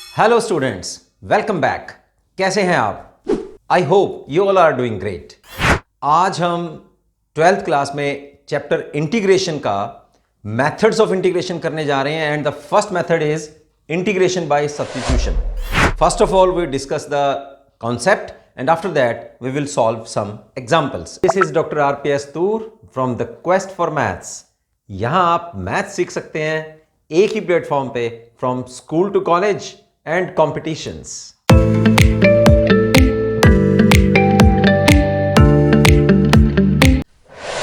Hello students, welcome back. कैसे हैं आप? I hope you all are doing great. आज हम 12th क्लास में चैप्टर इंटीग्रेशन का मेथड्स ऑफ इंटीग्रेशन करने जा रहे हैं and the first method is integration by substitution. First of all we discuss the concept and after that we will solve some examples. This is Dr. RPS Toor from the Quest for Maths. यहां आप math सीख सकते हैं एक ही platform पे, from school to college and competitions.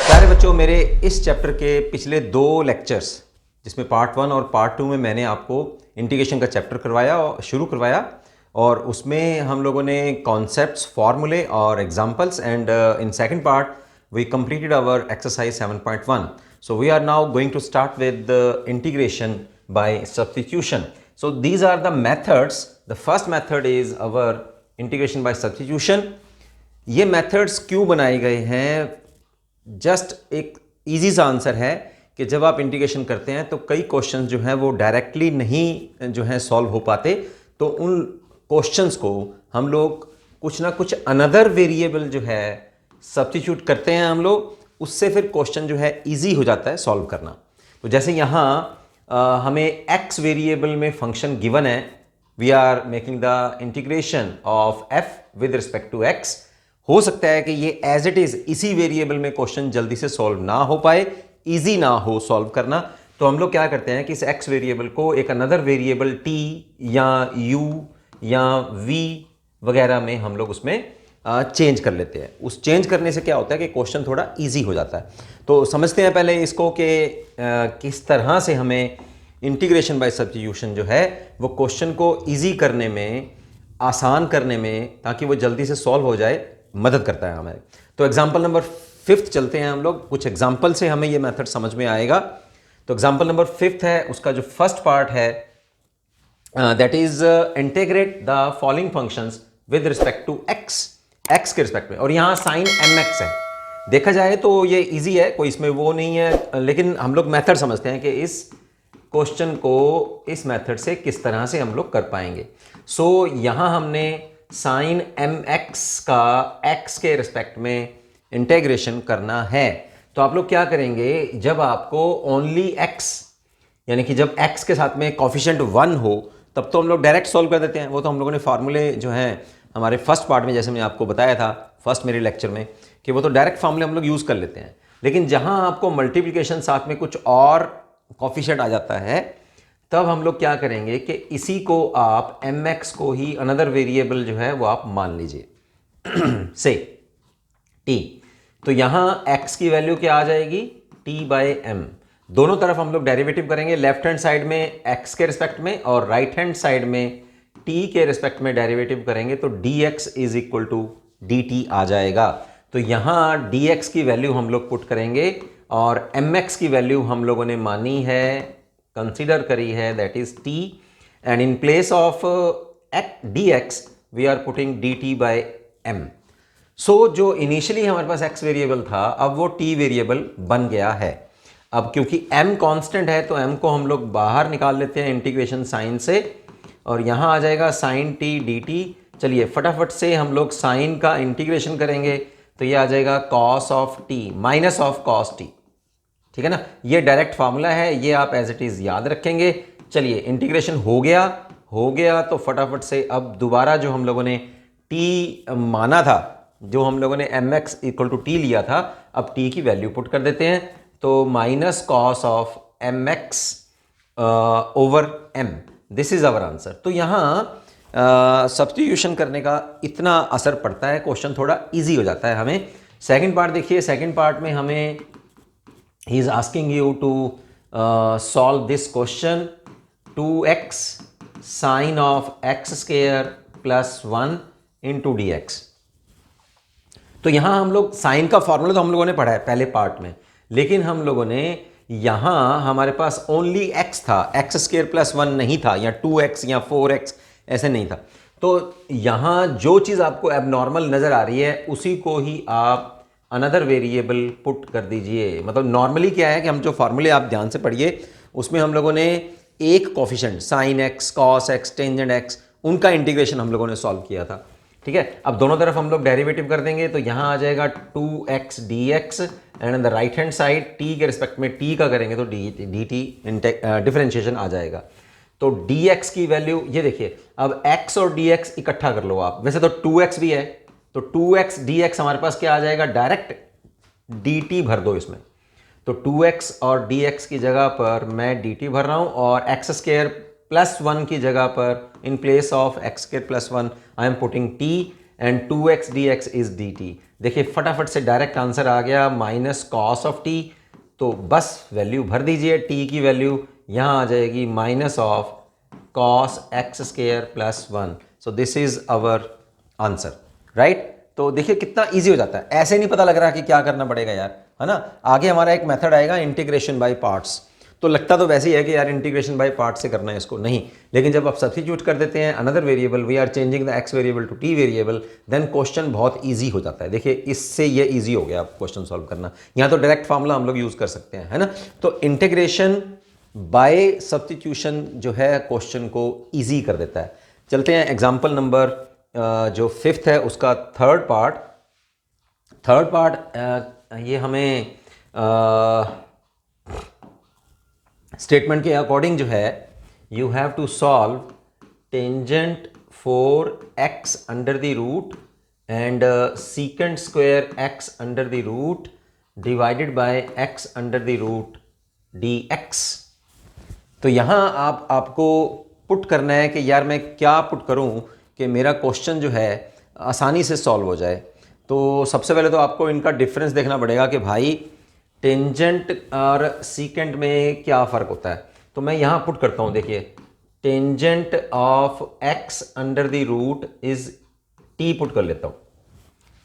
प्यारे बच्चों, मेरे इस चैप्टर के पिछले 2 लेक्चर्स, जिसमें पार्ट 1 और पार्ट 2 में मैंने आपको इंटीग्रेशन का चैप्टर करवाया और शुरू करवाया, और उसमें हम लोगों ने कॉन्सेप्ट्स, फॉर्मूले और examples, and in second part we completed our exercise 7.1. So we are now going to start with the integration by substitution. So these are the methods. The first method is our integration by substitution. ये methods क्यों बनाए गए हैं? Just एक easy सा answer है कि जब आप इंटीग्रेशन करते हैं तो कई क्वेश्चन जो हैं वो डायरेक्टली नहीं जो है सॉल्व हो पाते, तो उन क्वेश्चंस को हम लोग कुछ ना कुछ अनदर वेरिएबल जो है सब्स्टिट्यूट करते हैं हम लोग, उससे फिर क्वेश्चन जो है इजी हो जाता है सॉल्व करना। तो जैसे यहाँ हमें x वेरिएबल में फंक्शन गिवन है, we are making the integration of f with respect to x। हो सकता है कि ये एज इट इज इसी वेरिएबल में क्वेश्चन जल्दी से सॉल्व ना हो पाए, इजी ना हो सॉल्व करना, तो हम लोग क्या करते हैं कि इस x वेरिएबल को एक अनदर वेरिएबल t या u या v वगैरह में हम लोग उसमें चेंज कर लेते हैं। उस चेंज करने से क्या होता है कि क्वेश्चन थोड़ा इजी हो जाता है। तो समझते हैं पहले इसको कि किस तरह से हमें इंटीग्रेशन बाय सब्स्टिट्यूशन जो है वो क्वेश्चन को इजी करने में, आसान करने में, ताकि वो जल्दी से सॉल्व हो जाए, मदद करता है हमें। तो एग्जाम्पल नंबर 5 चलते हैं हम लोग। कुछ एग्जाम्पल से हमें ये मेथड समझ में आएगा। तो एग्जाम्पल नंबर 5 है, उसका जो फर्स्ट पार्ट है that is integrate the following functions with respect to x के रिस्पेक्ट में, और यहाँ साइन mx है। देखा जाए तो ये इजी है, कोई इसमें वो नहीं है, लेकिन हम लोग मेथड समझते हैं कि इस क्वेश्चन को इस मेथड से किस तरह से हम लोग कर पाएंगे। सो यहाँ हमने साइन mx का x के रिस्पेक्ट में इंटीग्रेशन करना है। तो आप लोग क्या करेंगे, जब आपको ओनली x, यानी कि जब x के साथ में कॉफिशिएंट 1 हो, तब तो हम लोग डायरेक्ट सॉल्व कर देते हैं। वो तो हम लोगों ने फार्मूले जो हैं हमारे फर्स्ट पार्ट में, जैसे मैंने आपको बताया था फर्स्ट मेरे लेक्चर में, कि वो तो डायरेक्ट फार्मूले हम लोग यूज़ कर लेते हैं। लेकिन जहां आपको मल्टीप्लिकेशन साथ में कुछ और कॉफिशिएंट आ जाता है, तब हम लोग क्या करेंगे कि इसी को आप mx को ही अनदर वेरिएबल जो है वो आप मान लीजिए से t। तो यहाँ x की वैल्यू क्या आ जाएगी, t/m। दोनों तरफ हम लोग डेरिवेटिव करेंगे, लेफ्ट हैंड साइड में x के रिस्पेक्ट में और राइट हैंड साइड में t के रिस्पेक्ट में डेरिवेटिव करेंगे, तो dx is equal to dt आ जाएगा। तो यहाँ dx की वैल्यू हम लोग पुट करेंगे और mx की वैल्यू हम लोगों ने मानी है, कंसीडर करी है, that is t, and in place of dx we are putting dt/m। So जो इनिशियली हमारे पास x वेरिएबल था, अब वो t वेरिएबल बन गया है। अब क्योंकि m कांस्टेंट है तो m को हम लोग बाहर निकाल लेते हैं इंटीग्रेशन साइन से, और यहाँ आ जाएगा साइन t dt। चलिए फटाफट से हम लोग साइन का इंटीग्रेशन करेंगे, तो ये आ जाएगा cos of t minus of cos t। ठीक है ना, ये डायरेक्ट फार्मूला है, ये आप एज इट इज़ याद रखेंगे। चलिए इंटीग्रेशन हो गया, तो फटाफट से अब दोबारा जो हम लोगों ने t माना था, जो हम लोगों ने mx इक्वल टू t लिया था, अब t की वैल्यू पुट कर देते हैं। तो minus cos of mx over m, this is our answer. तो यहाँ सब्स्टिट्यूशन करने का इतना असर पड़ता है, क्वेश्चन थोड़ा इजी हो जाता है हमें। सेकंड पार्ट देखिए, सेकंड पार्ट में हमें he is asking you to solve this question, 2x sine of x² plus 1 into dx। तो यहाँ हम लोग साइन का फॉर्मूला तो हम लोगों ने पढ़ा है पहले पार्ट में, लेकिन हम लोगों ने यहाँ हमारे पास ओनली x था, x² प्लस 1 नहीं था, या 2x या 4x ऐसे नहीं था। तो यहाँ जो चीज़ आपको एबनॉर्मल नज़र आ रही है, उसी को ही आप अनदर वेरिएबल पुट कर दीजिए। मतलब नॉर्मली क्या है कि हम जो फार्मूले, आप ध्यान से पढ़िए, उसमें हम लोगों ने एक coefficient sine x, cos x, tangent x, उनका इंटीग्रेशन हम लोगों ने सॉल्व किया था। ठीक है, अब दोनों तरफ हम लोग डेरिवेटिव कर देंगे तो यहाँ आ जाएगा 2x dx and on the right hand side t के रिस्पेक्ट में t का करेंगे तो dt डिफरेंशिएशन आ जाएगा। तो dx की वैल्यू ये देखिए, अब x और dx इकट्ठा कर लो आप, वैसे तो 2x भी है तो 2x dx हमारे पास क्या आ जाएगा, डायरेक्ट dt भर दो इसमें। तो 2x और dx की जगह पर मैं dt भर रहा हूं और x स्क्वायर प्लस 1 की जगह पर इन place of x square plus 1 I am putting t and 2x dx is dt। देखिए फटाफट से डायरेक्ट आंसर आ गया माइनस कॉस ऑफ t। तो बस वैल्यू भर दीजिए, t की वैल्यू यहाँ आ जाएगी minus of cos x square plus 1। So this is our answer, right. तो देखिए कितना इजी हो जाता है, ऐसे नहीं पता लग रहा कि क्या करना पड़ेगा यार, है ना। आगे हमारा एक मेथड आएगा इंटीग्रेशन बाय पार्ट्स, तो लगता तो वैसे ही है कि यार इंटीग्रेशन बाय पार्ट से करना है इसको, नहीं, लेकिन जब आप सब्स्टिट्यूट कर देते हैं another variable, we are changing the x variable to t variable, then question बहुत इजी हो जाता है। देखिए इससे ये इजी हो गया क्वेश्चन सॉल्व करना, यहाँ तो डायरेक्ट फार्मूला हम लोग यूज कर सकते हैं, है ना। तो इंटीग्रेशन बाय सब्स्टिट्यूशन जो है क्वेश्चन को ईजी कर देता है। चलते हैं एग्जाम्पल नंबर जो 5th है उसका थर्ड पार्ट ये हमें स्टेटमेंट के अकॉर्डिंग जो है, you have to solve tangent for x under the root and secant square x under the root divided by x under the root dx। तो यहाँ आपको पुट करना है कि यार मैं क्या पुट करूँ कि मेरा क्वेश्चन जो है आसानी से सॉल्व हो जाए। तो सबसे पहले तो आपको इनका डिफरेंस देखना पड़ेगा कि भाई टेंजेंट और सीकेंट में क्या फ़र्क होता है। तो मैं यहाँ पुट करता हूँ, देखिए tangent of x under the root is t put कर लेता हूँ।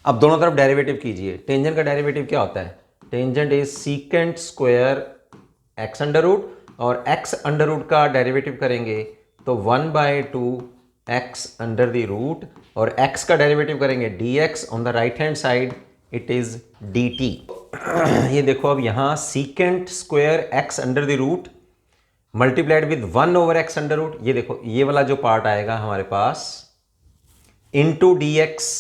अब दोनों तरफ डेरिवेटिव कीजिए। टेंजेंट का डेरिवेटिव क्या होता है, tangent is secant square x under root, और x अंडर रूट का डेरिवेटिव करेंगे तो 1/2 x अंडर द रूट, और x का डेरिवेटिव करेंगे dx on the right hand side it is dt। ये देखो अब यहाँ secant square x under the root multiplied with 1/x under root, ये देखो ये वाला जो पार्ट आएगा हमारे पास इनटू dx।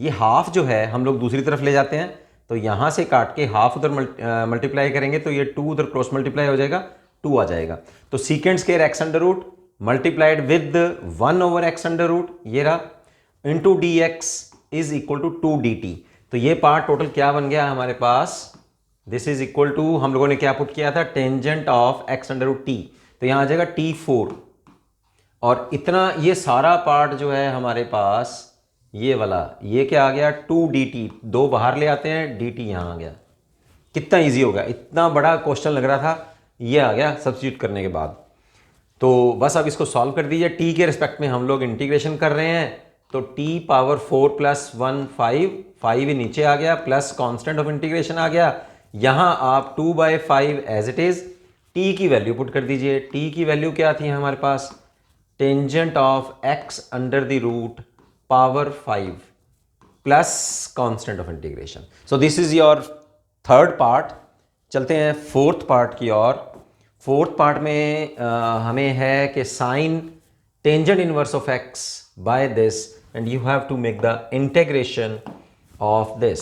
ये हाफ जो है हम लोग दूसरी तरफ ले जाते हैं, तो यहाँ से काट के हाफ उधर मल्टीप्लाई करेंगे तो ये 2 उधर क्रॉस मल्टीप्लाई हो जाएगा, 2 आ जाएगा। तो secant square x under root multiplied with 1/x under root, ये रहा, into dx is equal to 2 dt। तो ये पार्ट टोटल क्या बन गया हमारे पास, दिस इज इक्वल टू, हम लोगों ने क्या पुट किया था, tangent of x under root t, तो यहाँ आ जाएगा t4। और इतना ये सारा पार्ट जो है हमारे पास ये वाला, ये क्या आ गया 2 dt, 2 बाहर ले आते हैं, dt यहाँ आ गया। कितना इजी हो गया, इतना बड़ा क्वेश्चन लग रहा था, ये आ गया सब्स्टिट्यूट करने के बाद। तो बस अब इसको सॉल्व कर दीजिए। t के रिस्पेक्ट में हम लोग इंटीग्रेशन कर रहे हैं, तो t पावर 4 प्लस 1 5 ही नीचे आ गया, प्लस कांस्टेंट ऑफ इंटीग्रेशन आ गया। यहाँ आप 2/5 एज इट इज, t की वैल्यू पुट कर दीजिए। t की वैल्यू क्या थी हमारे पास, tangent of x under the root power 5 plus constant of integration. So this is your third part. चलते हैं फोर्थ पार्ट की ओर। फोर्थ पार्ट में हमें है कि sine tangent inverse of x by this and you have to make the integration of this.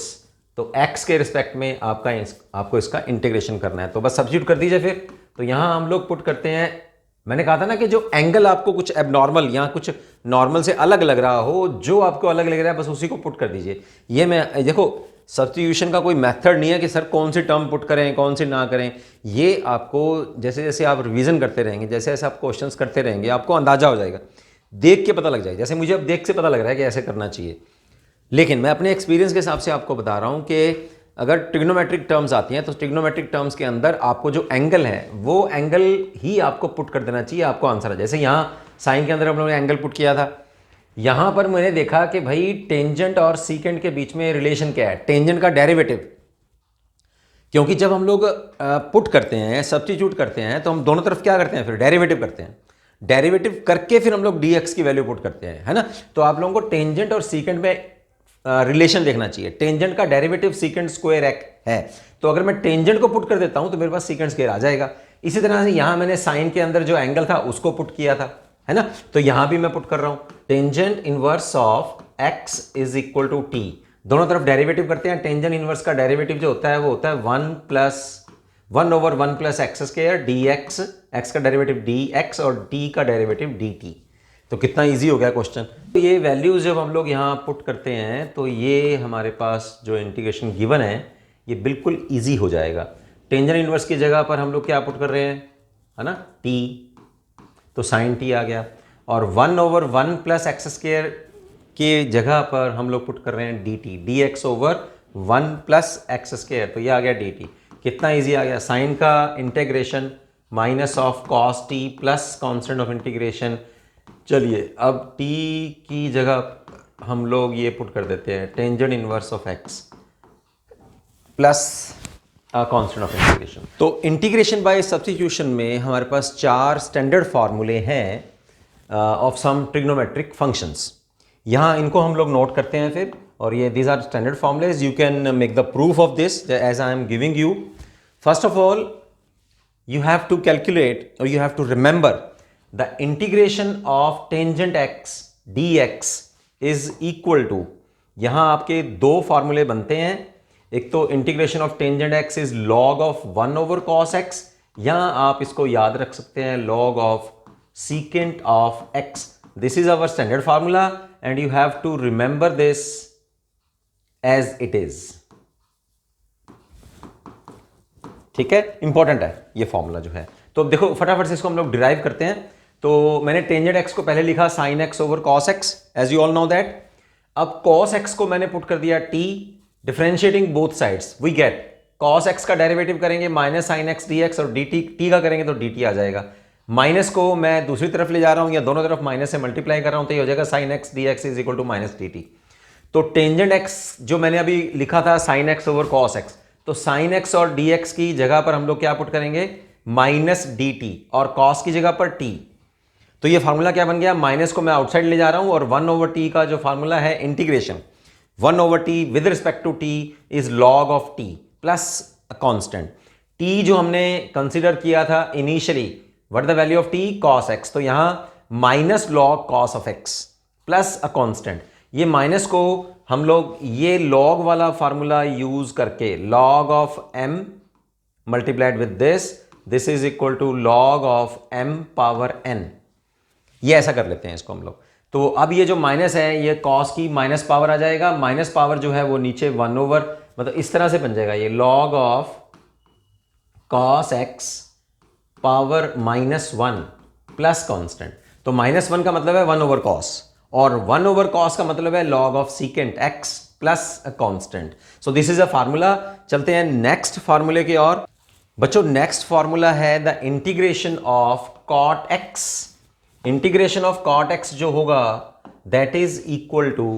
तो x के respect में आपको इसका इंटीग्रेशन करना है, तो बस सब्स्टिट्यूट कर दीजिए फिर। तो यहाँ हम लोग पुट करते हैं, मैंने कहा था ना कि जो एंगल आपको कुछ एबनॉर्मल या कुछ नॉर्मल से अलग लग रहा हो, जो आपको अलग लग रहा है बस उसी को पुट कर दीजिए। ये मैं देखो सब्स्टिट्यूशन का कोई मेथड नहीं है कि सर कौन सी टर्म पुट करें कौन सी ना करें। ये आपको जैसे जैसे आप रिवीजन करते रहेंगे, जैसे जैसे आप क्वेश्चंस करते रहेंगे, आपको अंदाजा हो जाएगा, देख के पता लग जाएगा। जैसे मुझे अब देख से पता लग रहा है कि ऐसे करना चाहिए, लेकिन मैं अपने एक्सपीरियंस के हिसाब से आपको बता रहा हूँ कि अगर ट्रिग्नोमेट्रिक टर्म्स आती हैं तो ट्रिग्नोमेट्रिक टर्म्स के अंदर आपको जो एंगल है वो एंगल ही आपको पुट कर देना चाहिए, आपको आंसर है। जैसे यहाँ साइन के अंदर हम लोगों ने एंगल पुट किया था, यहाँ पर मैंने देखा कि भाई टेंजेंट और सीकेंट के बीच में रिलेशन क्या है, टेंजेंट का डेरिवेटिव। क्योंकि जब हम लोग पुट करते हैं, सब्स्टिट्यूट करते हैं, तो हम दोनों तरफ क्या करते हैं, फिर डेरिवेटिव करते हैं। डेरिवेटिव करके फिर हम लोग dx की वैल्यू पुट करते हैं, है ना। तो आप लोगों को टेंजेंट और सीकेंट में रिलेशन देखना चाहिए। टेंजेंट का डेरिवेटिव सीकेंट स्क्वायर है, तो अगर मैं टेंजेंट को पुट कर देता हूं तो मेरे पास सीकेंट स्क्वायर आ जाएगा। इसी तरह से यहाँ मैंने साइन के अंदर जो एंगल था उसको पुट किया था, है ना, तो यहाँ भी मैं पुट कर रहा हूँ tangent inverse of x is equal to t. दोनों तरफ डेरिवेटिव करते हैं। टेंजेंट इनवर्स का डेरिवेटिव जो होता है वो होता है 1 + 1 + x² dx, x का डेरिवेटिव dx और d का डेरिवेटिव dt। तो कितना इजी हो गया क्वेश्चन। तो ये वैल्यूज जब हम लोग यहाँ पुट करते हैं तो ये हमारे पास जो इंटीग्रेशन गिवन है ये बिल्कुल इजी हो जाएगा। टेंजेंट इनवर्स की जगह पर हम लोग क्या पुट कर रहे हैं, है ना, t, तो साइन t आ गया। और 1/1 + x² के जगह पर हम लोग पुट कर रहे हैं dt, dx/1 + x², तो ये आ गया dt। कितना इजी आ गया। साइन का integration -of cos t plus constant of integration. चलिए अब t की जगह हम लोग ये पुट कर देते हैं tangent inverse of x plus constant of integration. तो इंटीग्रेशन बाय सब्स्टिट्यूशन में हमारे पास 4 स्टैंडर्ड फार्मूले हैं ऑफ सम ट्रिग्नोमेट्रिक फंक्शंस। यहाँ इनको हम लोग नोट करते हैं फिर, और ये these are standard formulas. You can make the proof of this as I am giving you. First of all you have to calculate or you have to remember the integration of tangent x dx is equal to, यहां आपके दो फार्मूले बनते हैं। एक तो integration of tangent x is log of 1/cos x, या आप इसको याद रख सकते हैं log of secant of x। This is our standard formula and you have to remember this as it is. ठीक है, इंपॉर्टेंट है ये फॉर्मूला जो है। तो अब देखो फटाफट से इसको हम लोग डिराइव करते हैं। तो मैंने टेंजेंट x को पहले लिखा sin x/cos x, as you all know that. अब cos x को मैंने पुट कर दिया t, differentiating both sides we get cos x का डेरिवेटिव करेंगे -sin x dx, और dt t का करेंगे तो dt आ जाएगा। माइनस को मैं दूसरी तरफ ले जा रहा हूं या दोनों तरफ माइनस से मल्टीप्लाई कर रहा हूं, तो ये हो जाएगा sin x dx is equal to -dt। तो टेंजेंट x जो मैंने अभी लिखा था sin x/cos x, तो sin x और dx की जगह पर हम लोग क्या पुट करेंगे -dt, और cos की जगह पर t। तो ये फार्मूला क्या बन गया, माइनस को मैं आउटसाइड ले जा रहा हूं, और 1/t का जो फार्मूला है integration 1/t with respect to t is log of t plus a constant. t जो हमने कंसीडर किया था initially, what the value of t, cos x, तो यहां -log cos of x plus a constant. ये minus को हम लोग ये लॉग वाला फार्मूला यूज करके log of m multiplied with this is equal to log of m power n, ये ऐसा कर लेते हैं इसको हम लोग। तो अब ये जो माइनस है ये cos की माइनस पावर आ जाएगा, माइनस पावर जो है वो नीचे 1/, मतलब इस तरह से बन जाएगा ये log of cos x power -1 plus constant. तो -1 का मतलब है 1/cos, और 1/cos का मतलब है log of secant x plus a constant. So this is a formula. चलते हैं नेक्स्ट फार्मूले की ओर। बच्चों नेक्स्ट फार्मूला है the integration of cot x। Integration of cot x जो होगा that is equal to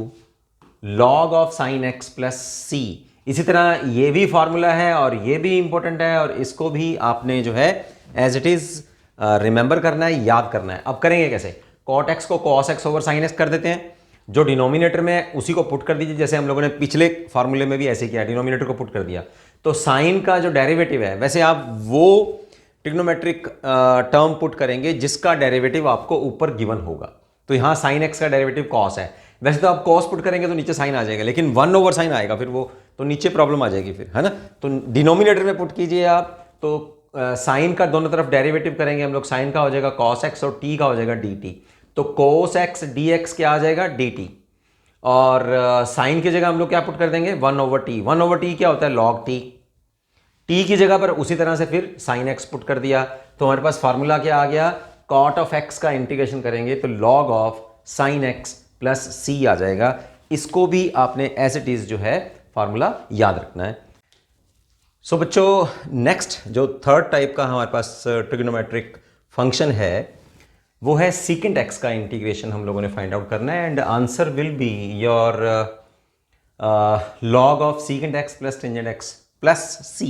log of sin x plus c। इसी तरह ये भी फार्मूला है और ये भी इंपॉर्टेंट है, और इसको भी आपने जो है एज इट इज रिमेंबर करना है, याद करना है। अब करेंगे कैसे, cot x को cos x/sin x कर देते हैं, जो डिनोमिनेटर में है उसी को पुट कर दीजिए, जैसे हम लोगों ने पिछले फार्मूले में भी ऐसे किया, डिनोमिनेटर को पुट कर दिया। तो साइन का जो डेरिवेटिव है, वैसे आप वो ट्रिग्नोमेट्रिक टर्म पुट करेंगे जिसका डेरिवेटिव आपको ऊपर गिवन होगा। तो यहाँ sin x का डेरिवेटिव cos है, वैसे तो आप cos पुट करेंगे तो नीचे साइन आ जाएगा, लेकिन 1/sin आएगा फिर वो, तो नीचे प्रॉब्लम आ जाएगी फिर, है ना। तो डिनोमिनेटर में पुट कीजिए आप, तो साइन का दोनों तरफ डेरिवेटिव करेंगे हम लोग, साइन का हो जाएगा cos x और t का हो जाएगा dt। तो cos x dx क्या आ जाएगा dt, और साइन की जगह हम लोग क्या पुट कर देंगे 1/t। 1/t क्या होता है log t, t की जगह पर उसी तरह से फिर sin x पुट कर दिया। तो हमारे पास फार्मूला क्या आ गया, cot of x का इंटीग्रेशन करेंगे तो log of sin x plus c आ जाएगा। इसको भी आपने एज इट इज जो है फार्मूला याद रखना है। सो बच्चों नेक्स्ट जो थर्ड टाइप का हमारे पास ट्रिग्नोमेट्रिक फंक्शन है वो है secant x का इंटीग्रेशन हम लोगों ने फाइंड आउट करना है, and answer will be your log of secant x plus tangent x plus c।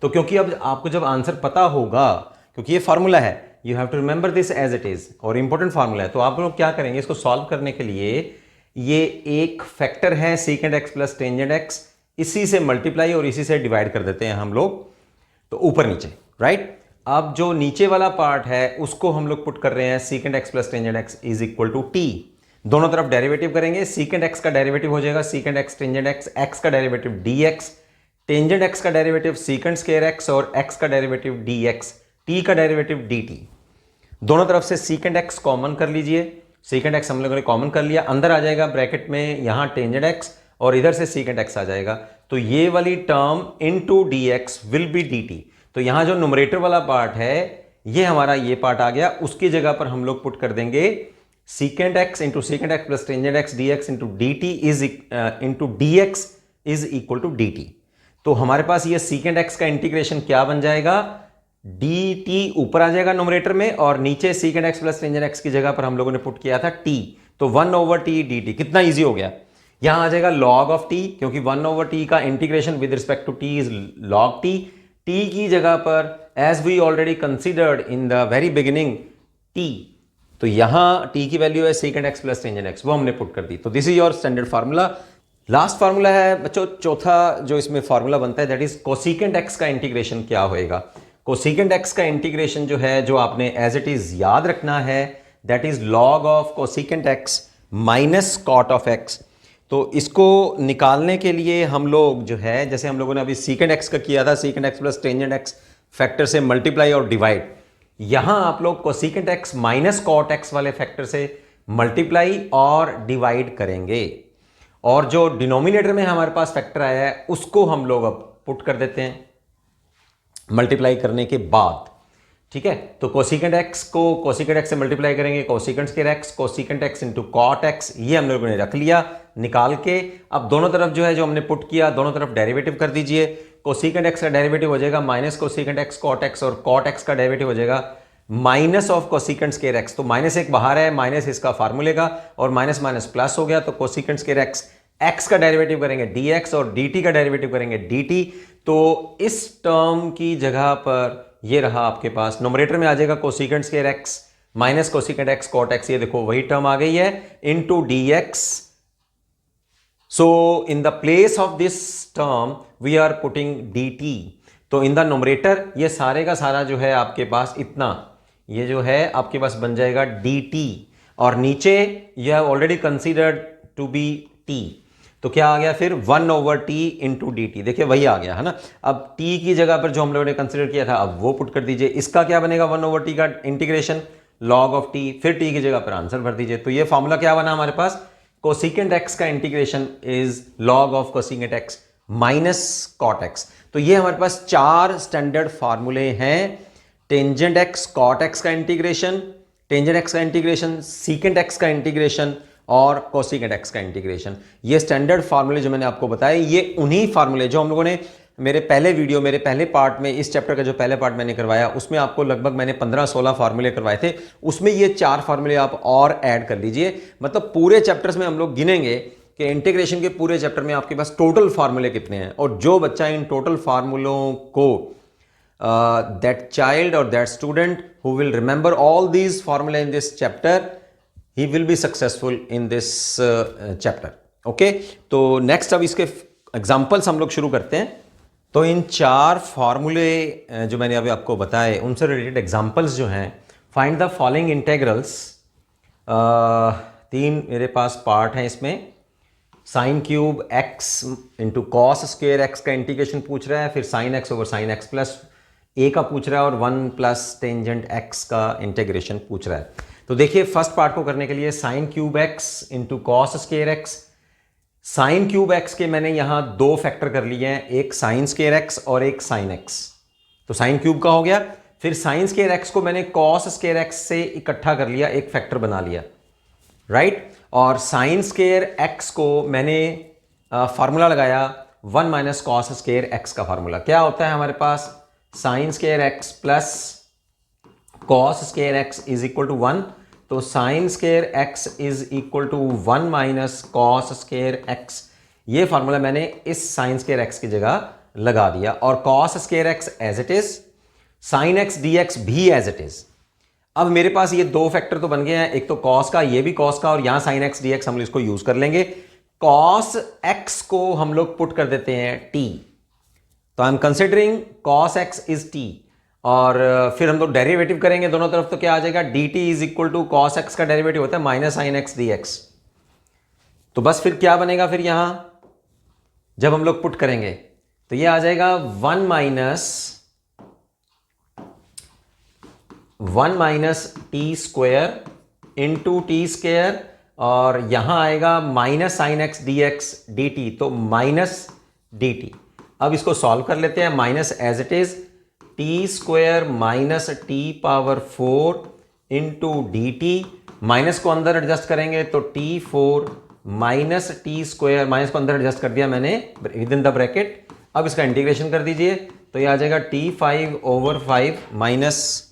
तो क्योंकि अब आपको जब आंसर पता होगा, क्योंकि ये फार्मूला है, you have to remember this as it is, और इंपॉर्टेंट फार्मूला है, तो आप लोग क्या करेंगे, इसको सॉल्व करने के लिए ये एक फैक्टर है secant x plus tangent x, इसी से मल्टीप्लाई और इसी से डिवाइड कर देते हैं हम लोग, तो ऊपर नीचे, राइट। अब जो नीचे वाला पार्ट है उसको हम लोग पुट कर रहे हैं secant x plus tangent x is equal to t. दोनों तरफ डेरिवेटिव करेंगे, सीकेंट एक्स का डेरिवेटिव हो जाएगा secant x tangent x, x का derivative d x, tangent x का डेरिवेटिव सीकेंट स्क्वायर एक्स और एक्स का डेरिवेटिव डी एक्स, टी का डेरिवेटिव डी टी। दोनों तरफ से सीकेंट एक्स कॉमन कर लीजिए, सीकेंट एक्स हम लोगों ने कॉमन कर लिया, अंदर आ जाएगा ब्रैकेट में यहां टेंजेंट एक्स और इधर से सीकेंट एक्स आ जाएगा, तो ये वाली term into d x will be D t. तो यहां जो न्यूमरेटर वाला पार्ट है ये हमारा ये पार्ट आ गया, उसकी जगह पर हम लोग पुट कर देंगे secant x into secant x plus tangent x d x into d t is into d x is equal to d t. तो हमारे पास ये सीकेंट एक्स का इंटीग्रेशन क्या बन जाएगा, डी टी ऊपर आ जाएगा न्यूमरेटर में और नीचे secant x plus tangent x की जगह पर हम लोगों ने पुट किया था टी, तो 1/t डी टी। कितना इजी हो गया, यहां आ जाएगा log ऑफ t, क्योंकि 1/t का integration with respect to t is log t। t की जगह पर as we already considered in the very beginning t, तो यहां t की वैल्यू है secant x plus tangent x, वो हमने पुट कर दी। तो this is your standard formula. Last formula है बच्चों, चौथा जो इसमें फार्मूला बनता है दैट इज कोसेकेंट एक्स का इंटीग्रेशन क्या होएगा। कोसेकेंट एक्स का इंटीग्रेशन जो है, जो आपने एज इट इज याद रखना है, that is log of cosecant x minus cot of x. तो इसको निकालने के लिए हम लोग जो है, जैसे हम लोगों ने अभी सीकेंट एक्स का किया था, secant x plus tangent x factor से मल्टीप्लाई और डिवाइड, यहां आप लोग cosecant x minus cot x वाले फैक्टर से मल्टीप्लाई और डिवाइड करेंगे, और जो डिनोमिनेटर में हमारे पास फैक्टर आया है उसको हम लोग अब पुट कर देते हैं मल्टीप्लाई करने के बाद। ठीक है, तो कोसेकेंट एक्स को कोसेकेंट एक्स से मल्टीप्लाई करेंगे, cosecant square x, cosecant x into cot x, ये हम लोगों ने रख लिया निकाल के। अब दोनों तरफ जो है जो हमने पुट किया, दोनों तरफ डेरिवेटिव कर दीजिए। कोसेकेंट एक्स का डेरिवेटिव हो जाएगा minus cosecant x cot x, और कॉट एक्स का डेरिवेटिव हो जाएगा minus of cosecant square x. तो माइनस एक बाहर है, माइनस इसका फार्मूले का, और माइनस माइनस प्लस हो गया, तो कोसेकेंट स्क्वायर एक्स, एक्स का डेरिवेटिव करेंगे डी एक्स और डी टी का डेरिवेटिव करेंगे डी टी। तो इस टर्म की जगह पर ये रहा आपके पास, नोमरेटर में आ जाएगा cosecant square x minus cosecant x cot x, ये देखो वही टर्म आ गई है, into d x. So in the place of this term we are putting d t. तो इन द नोमरेटर ये सारे का सारा जो है आपके पास इतना, ये जो है आपके पास बन जाएगा डी टी, और नीचे यह already considered to be t, तो क्या आ गया फिर 1/t इंटू डी टी। देखिए वही आ गया है ना। अब t की जगह पर जो हम लोगों ने कंसिडर किया था अब वो पुट कर दीजिए, इसका क्या बनेगा 1/t का इंटीग्रेशन log ऑफ t, फिर t की जगह पर आंसर भर दीजिए। तो ये फॉर्मूला क्या बना हमारे पास, कोसेकेंट एक्स का integration is log of cosecant x minus cot x. तो ये हमारे पास चार स्टैंडर्ड फार्मूले हैं, टेंजेंट एक्स कॉट एक्स का इंटीग्रेशन, टेंजेंट एक्स का इंटीग्रेशन, सीकेंट एक्स का इंटीग्रेशन और कोसेकेंट एक्स का इंटीग्रेशन। ये स्टैंडर्ड फार्मूले जो मैंने आपको बताए, ये उन्हीं फार्मूले जो हम लोगों ने मेरे पहले वीडियो, मेरे पहले पार्ट में, इस चैप्टर का जो पहले पार्ट मैंने करवाया उसमें आपको लगभग मैंने 15-16 फार्मूले करवाए थे, उसमें ये चार फार्मूले आप और ऐड कर लीजिए। मतलब पूरे चैप्टर्स में हम लोग गिनेंगे कि इंटीग्रेशन के पूरे चैप्टर में आपके पास टोटल फार्मूले कितने हैं, और जो बच्चा इन टोटल फार्मूलों को दैट चाइल्ड और that student who will remember all these फार्मूले in this chapter, he will be successful in this chapter. Okay, तो नेक्स्ट अब इसके एग्जाम्पल्स हम लोग शुरू करते हैं। तो इन चार फार्मूले जो मैंने अभी आपको बताए उनसे रिलेटेड एग्जाम्पल्स जो हैं, फाइंड द फॉलोइंग इंटेग्रल्स। 3 मेरे पास पार्ट हैं इसमें, sine cube x into cos square x का इंटीग्रेशन पूछ रहा है, फिर sine x over sine x plus a का पूछ रहा है, और 1 प्लस टेंजेंट एक्स का इंटीग्रेशन पूछ रहा है। तो देखिए फर्स्ट पार्ट को करने के लिए sign cube x into cos square x. Sign cube x के मैंने यहां दो फैक्टर कर लिए हैं, एक साइन स्क्वेयर एक्स और एक साइन एक्स, तो साइन क्यूब का हो गया। फिर साइन स्क्वेयर एक्स को मैंने कॉस स्क्वेयर एक्स से इकट्ठा कर लिया, एक फैक्टर बना लिया, राइट। और साइन स्क्वेयर एक्स को मैंने फार्मूला लगाया 1 माइनस कॉस स्क्वेयर एक्स का फार्मूला क्या होता है हमारे पास, sine square x plus cos square x is equal to 1। तो sine square x is equal to 1 minus cos square x, ये फार्मूला मैंने इस साइन स्क्वेयर एक्स की जगह लगा दिया, और cos square x as it is, sine x d x भी एज इट इज। अब मेरे पास ये दो फैक्टर तो बन गए हैं, एक तो कॉस का, ये भी कॉस का, और यहां साइन एक्स डी एक्स हम इसको यूज कर लेंगे। कॉस एक्स को हम लोग पुट कर देते हैं टी, तो I am considering cos x is T, और फिर हम लोग डेरिवेटिव करेंगे दोनों तरफ, तो क्या आ जाएगा, d t is equal to cos x का डेरिवेटिव होता है minus sine x d x. तो बस फिर क्या बनेगा, फिर यहां जब हम लोग पुट करेंगे तो ये आ जाएगा one minus t square into t square, और यहां आएगा minus sine x d x d t, तो माइनस डी टी। अब इसको सॉल्व कर लेते हैं, minus as it is t square minus t power 4 into d t, minus को अंदर एडजस्ट करेंगे तो t 4 minus t square, minus को अंदर एडजस्ट कर दिया मैंने विद इन द ब्रैकेट। अब इसका इंटीग्रेशन कर दीजिए तो ये आ जाएगा T 5/5 minus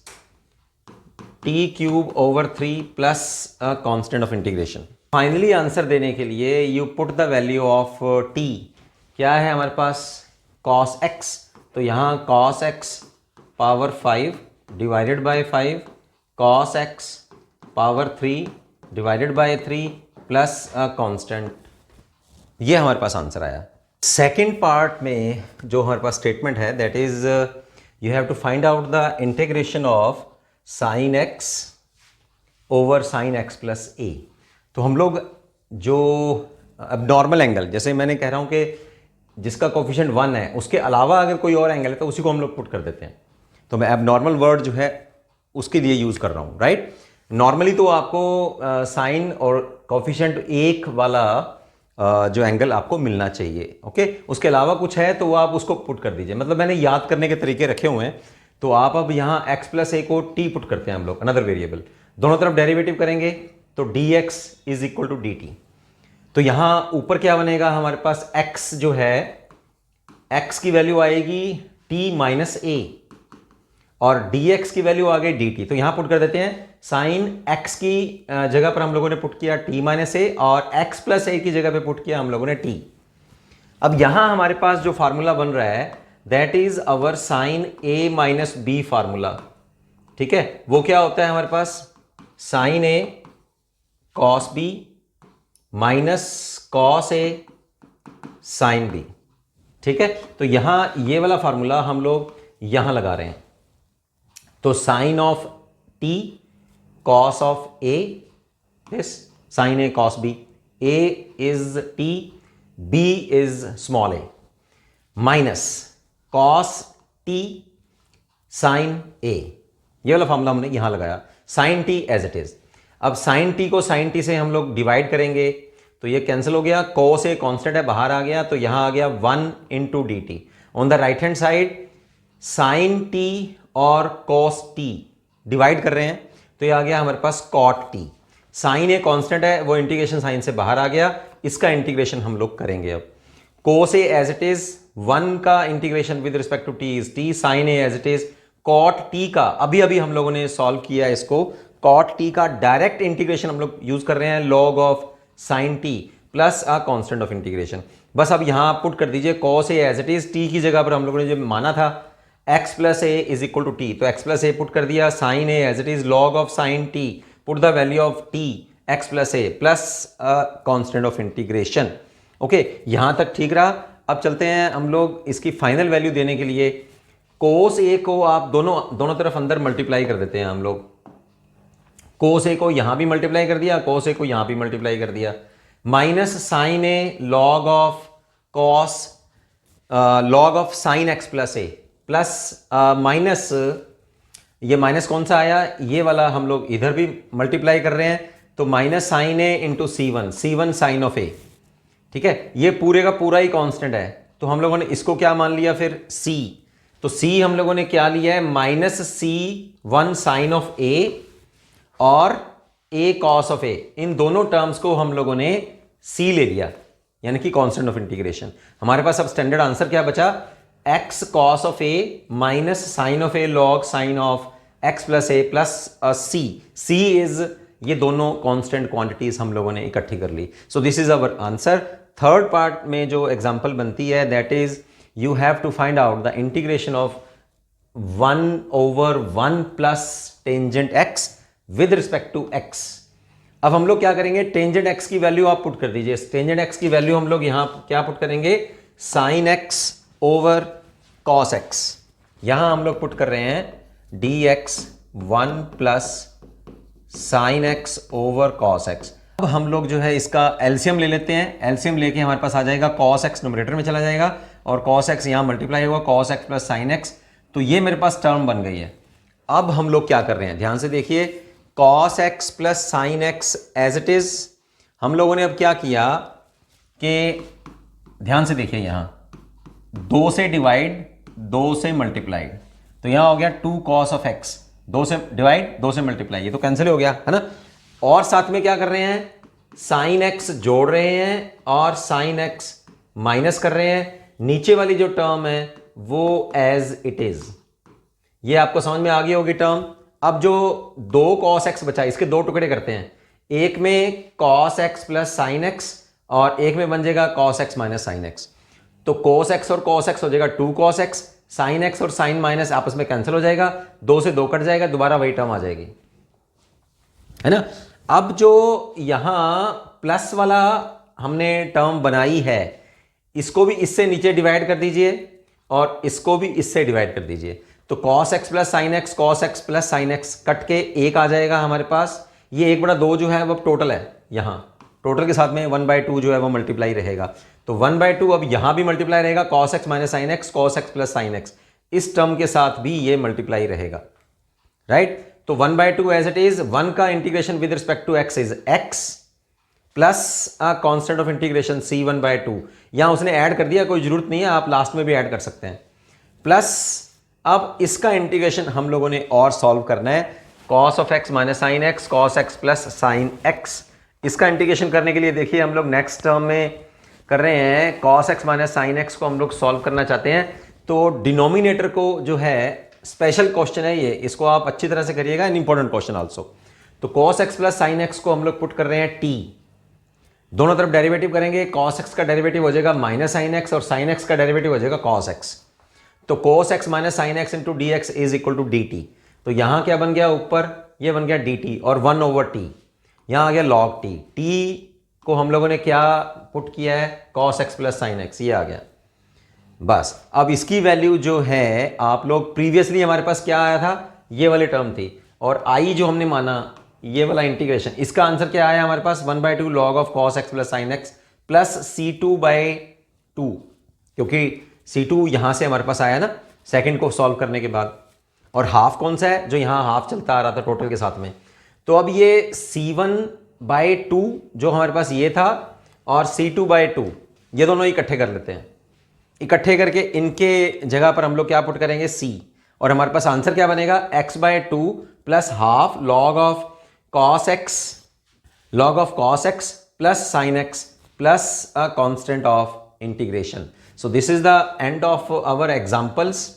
T cube over 3 plus constant of integration. Finally answer देने के लिए you put the value of T, क्या है हमारे पास, cos x, तो यहाँ cos x power 5 divided by 5 cos x power 3 divided by 3 plus constant, ये हमारे पास आंसर आया। सेकंड पार्ट में जो हमारे पास स्टेटमेंट है that is you have to find out the integration of sine x over sine x plus a. तो हम लोग जो अब नॉर्मल एंगल, जैसे मैंने कह रहा हूं कि जिसका कोफिशिएंट 1 है उसके अलावा अगर कोई और एंगल है तो उसी को हम लोग पुट कर देते हैं। तो मैं अब नॉर्मल वर्ड जो है उसके लिए यूज कर रहा हूं, राइट। नॉर्मली तो आपको साइन और कोफिशिएंट 1 वाला जो एंगल आपको मिलना चाहिए, ओके। उसके अलावा कुछ है तो वो आप उसको पुट कर दीजिए, मतलब मैंने याद करने के तरीके रखे हुए हैं। तो आप अब यहाँ x प्लस ए को t पुट करते हैं हम लोग, अनदर वेरिएबल, दोनों तरफ डेरिवेटिव करेंगे तो dx is equal to dt। तो यहाँ ऊपर क्या बनेगा हमारे पास, x जो है x की वैल्यू आएगी t माइनस ए और dx की वैल्यू आ गई dt। तो यहाँ पुट कर देते हैं, साइन x की जगह पर हम लोगों ने पुट किया t माइनस ए और x प्लस ए की जगह पे पुट किया हम लोगों ने t। अब यहां हमारे पास जो फार्मूला बन रहा है that is our sine a minus b formula, ठीक है। वो क्या होता है हमारे पास, sine a cos b minus cos a sine b, ठीक है। तो यहां ये वाला फार्मूला हम लोग यहां लगा रहे हैं, तो sine of t cos of a, yes, sine a cos b, a is t, b is small a, minus cos t sine a, ये वाला फॉर्मूला हमने यहां लगाया, sine t as it is. अब साइन t को sine t से हम लोग डिवाइड करेंगे तो ये कैंसिल हो गया, cos a कांस्टेंट है बाहर आ गया, तो यहां आ गया 1 into d t. On the right hand side sine t और cos t डिवाइड कर रहे हैं तो ये आ गया हमारे पास cot t। Sine a constant है, वो इंटीग्रेशन साइन से बाहर आ गया, इसका इंटीग्रेशन हम लोग करेंगे। अब cos a as it is 1 का integration with respect to t is t, sine a as it is cot t का अभी अभी हम लोगों ने सॉल्व किया इसको, cot t का डायरेक्ट इंटीग्रेशन हम लोग यूज कर रहे हैं, log of sine t plus a constant of integration. बस अब यहां पुट कर दीजिए cos a as it is, t की जगह पर हम लोगों ने जो माना था x plus a is equal to t, तो x प्लस ए पुट कर दिया, sine a as it is log of sine t, put the value of t x plus a plus constant of integration, okay. यहां तक ठीक रहा। अब चलते हैं हम लोग इसकी फाइनल वैल्यू देने के लिए, cos a को आप दोनों तरफ अंदर मल्टीप्लाई कर देते हैं हम लोग, cos a को यहां भी मल्टीप्लाई कर दिया, cos a को यहां भी मल्टीप्लाई कर दिया, minus sine a log of cos log of sine x plus a plus minus, ये माइनस कौन सा आया, ये वाला हम लोग इधर भी मल्टीप्लाई कर रहे हैं, तो minus sine a into C1 sine of a, ठीक है। ये पूरे का पूरा ही कांस्टेंट है, तो हम लोगों ने इसको क्या मान लिया फिर c, तो c हम लोगों ने क्या लिया है, minus C1 sine of a और a कॉस ऑफ a, इन दोनों टर्म्स को हम लोगों ने c ले लिया, यानी कि कांस्टेंट ऑफ इंटीग्रेशन। हमारे पास अब स्टैंडर्ड आंसर क्या बचा, x cos of a minus sine of a log sine of x plus a plus c is, ये दोनों कांस्टेंट क्वांटिटीज हम लोगों ने इकट्ठी कर ली। So this is our answer. Third part में जो एग्जांपल बनती है that is you have to find out the integration of 1/1 plus tangent x with respect to x। अब हम लोग क्या करेंगे, टेंजेंट x की वैल्यू आप पुट कर दीजिए, टेंजेंट x की वैल्यू हम लोग यहां क्या पुट करेंगे, sine x over cos x। यहां हम लोग पुट कर रहे हैं dx 1 plus sine x over cos x. अब हम लोग जो है इसका एलसीएम ले लेते हैं। एलसीएम लेके हमारे पास आ जाएगा कॉस एक्स न्यूमरेटर में चला जाएगा और कॉस एक्स यहाँ मल्टीप्लाई होगा cos x plus sine x. तो ये मेरे पास टर्म बन गई है। अब हम लोग क्या कर रहे हैं, ध्यान से देखिए, cos x plus sine x as it is. हम लोगों ने अब क्या किया कि ध्यान से देखिए, यहाँ 2 से डिवाइड 2 से मल्टीप्लाइड, तो यहाँ हो गया 2 कॉस ऑफ एक्स, 2 से डिवाइड 2 से मल्टीप्लाई, ये तो कैंसिल हो गया है ना। और साथ में क्या कर रहे हैं, साइन एक्स जोड़ रहे हैं और साइन एक्स माइनस कर रहे हैं। नीचे वाली जो टर्म है वो एज इट इज, ये आपको समझ में आ गई होगी टर्म। अब जो 2 कॉस एक्स बचा, इसके 2 टुकड़े करते हैं, एक में cos x plus sine x और एक में बन जाएगा cos x minus sine x. तो कॉस एक्स और कॉस एक्स हो जाएगा 2 कॉस एक्स, साइन एक्स और साइन माइनस आपस में कैंसिल हो जाएगा, 2 से 2 कट जाएगा, दोबारा वही टर्म आ जाएगी, है ना। अब जो यहां प्लस वाला हमने टर्म बनाई है, इसको भी इससे नीचे डिवाइड कर दीजिए और इसको भी इससे डिवाइड कर दीजिए। तो cos x plus sine x, cos x plus sine x cut के 1 आ जाएगा हमारे पास। ये 1/2 जो है वो टोटल है, यहां टोटल के साथ में 1/2 जो है वो मल्टीप्लाई रहेगा। तो 1/2 अब यहां भी मल्टीप्लाई रहेगा, cos x minus sine x, cos x plus sine x, इस टर्म के साथ भी ये मल्टीप्लाई रहेगा, राइट। तो 1/2 एज इट इज, 1 का integration with respect to x is x plus a constant of integration c1/2। यहां उसने ऐड कर दिया, कोई जरूरत नहीं है, आप लास्ट में भी ऐड कर सकते हैं। प्लस अब इसका इंटीग्रेशन हम लोगों ने और सॉल्व करना है, cos of x minus sine x, cos x plus sine x. इसका इंटीग्रेशन करने के लिए देखिए हम लोग नेक्स्ट टर्म में कर रहे हैं, cos x minus sine x को हम लोग सॉल्व करना चाहते हैं। तो डिनोमिनेटर को जो है, स्पेशल क्वेश्चन है ये, इसको आप अच्छी तरह से करिएगा, एन इंपॉर्टेंट क्वेश्चन आल्सो। तो cos x plus sine x को हम लोग पुट कर रहे हैं टी, दोनों तरफ डेरिवेटिव करेंगे, कॉस एक्स का डेरिवेटिव हो जाएगा माइनस साइन एक्स और साइन एक्स का डेरिवेटिव हो जाएगा कॉस एक्स। तो cos x minus sine x into d x is equal to d t. तो यहां क्या बन गया, ऊपर ये बन गया डी टी और 1/t, यहां आ गया log t। t को हम लोगों ने क्या पुट किया है, cos x plus sine x, ये आ गया। बस अब इसकी वैल्यू जो है, आप लोग प्रीवियसली हमारे पास क्या आया था, ये वाली टर्म थी, और आई जो हमने माना ये वाला इंटीग्रेशन, इसका आंसर क्या आया हमारे पास, 1/2 log of cos x plus sine x plus c2/2, क्योंकि C2 यहां से हमारे पास आया ना सेकंड को सॉल्व करने के बाद। और हाफ कौन सा है, जो यहां हाफ चलता आ रहा था टोटल के साथ में। तो अब ये C1/2 जो हमारे पास ये था और C2/2, ये दोनों इकट्ठे कर लेते हैं। इकट्ठे करके इनके जगह पर हम लोग क्या पुट करेंगे, C, और हमारे पास आंसर क्या बनेगा, x/2 plus half log of cos x plus sine x plus a constant of integration. So this is the end of our examples.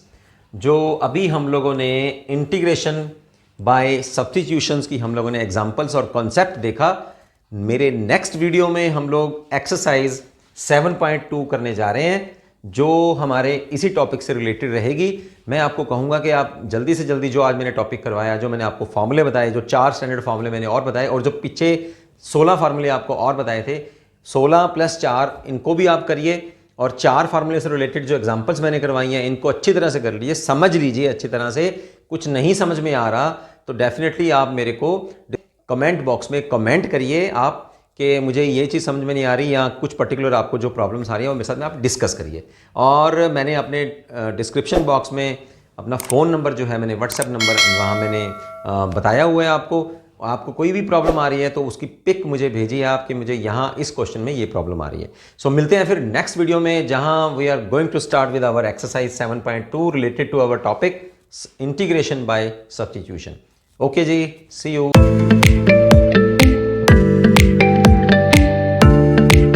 जो अभी हम लोगों ने इंटीग्रेशन बाय सब्स्टिट्यूशंस की हम लोगों ने एग्जाम्पल्स और कॉन्सेप्ट देखा। मेरे नेक्स्ट वीडियो में हम लोग एक्सरसाइज 7.2 करने जा रहे हैं, जो हमारे इसी टॉपिक से रिलेटेड रहेगी। मैं आपको कहूँगा कि आप जल्दी से जल्दी जो आज मैंने टॉपिक करवाया, जो मैंने आपको फॉर्मूले बताए, जो 4 स्टैंडर्ड फॉर्मूले मैंने और बताए, और जो पीछे 16 फार्मूले आपको और बताए थे, 16 + 4 इनको भी आप करिए, और 4 फार्मूले से रिलेटेड जो एग्जांपल्स मैंने करवाई हैं इनको अच्छी तरह से कर लीजिए, समझ लीजिए अच्छी तरह से। कुछ नहीं समझ में आ रहा तो डेफिनेटली आप मेरे को कमेंट बॉक्स में कमेंट करिए आप कि मुझे ये चीज़ समझ में नहीं आ रही, या कुछ पर्टिकुलर आपको जो प्रॉब्लम्स आ रही हैं वो मेरे साथ में आप डिस्कस करिए। और मैंने अपने डिस्क्रिप्शन बॉक्स में अपना फ़ोन नंबर जो है, मैंने व्हाट्सएप नंबर वहाँ मैंने बताया हुआ है आपको। आपको कोई भी प्रॉब्लम आ रही है तो उसकी पिक मुझे भेजिए आप कि मुझे यहाँ इस क्वेश्चन में ये प्रॉब्लम आ रही है। सो मिलते हैं फिर नेक्स्ट वीडियो में, जहाँ we are going to start with our exercise 7.2 related to our topic integration by substitution. Okay जी, सी यू।